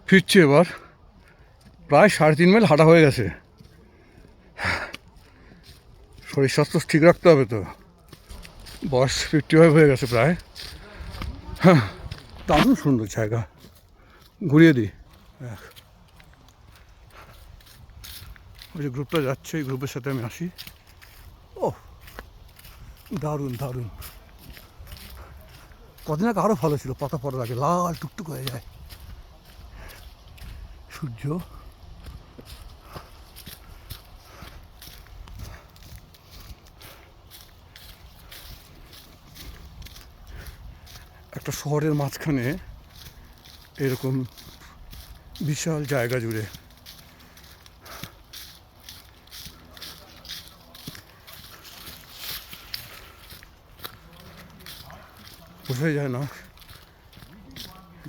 ফিরছি এবার। প্রায় 3.5 মাইল হাঁটা হয়ে গেছে। শরীর স্বাস্থ্য ঠিক রাখতে হবে তো, বয়স 55 হয়ে গেছে প্রায়। হ্যাঁ, দারুণ সুন্দর জায়গা, ঘুরিয়ে দিই। ওই যে গ্রুপটা যাচ্ছে, এই গ্রুপের সাথে আমি আসি। ও দারুণ দারুণ। কদিন আগে আরও ভালো ছিল, পাতা পড়ার আগে লাল টুকটুক হয়ে যায় সূর্য। একটা শহরের মাঝখানে এরকম বিশাল জায়গা জুড়ে বোঝাই যায় না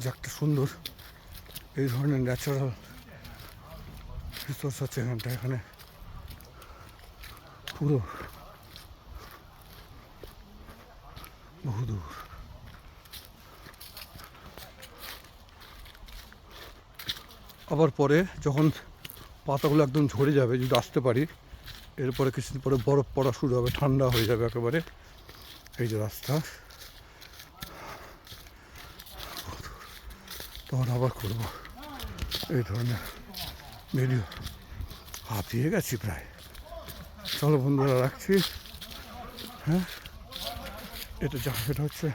যে একটা সুন্দর এই ধরনের ন্যাচারাল রিসোর্স আছে এখানটা। এখানে পুরো বহুদূর। আবার পরে যখন পাতাগুলো একদম ঝরে যাবে, যদি আসতে পারি, এরপরে কিছুদিন পরে বরফ পড়া শুরু হবে, ঠান্ডা হয়ে যাবে একেবারে। এই যে রাস্তা, তখন আবার করবো এই ধরনের ভিডিও। হাঁপিয়ে গেছি প্রায়। চলো বন্ধুরা, রাখছি। হ্যাঁ, এটা হচ্ছে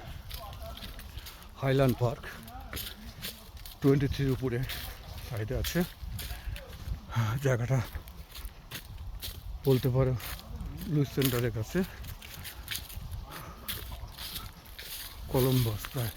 হাইল্যান্ড পার্ক, 23 উপরে সাইডে আছে জায়গাটা, বলতে পারো লুইস সেন্টারের কাছে, কলম্বাস প্রায়।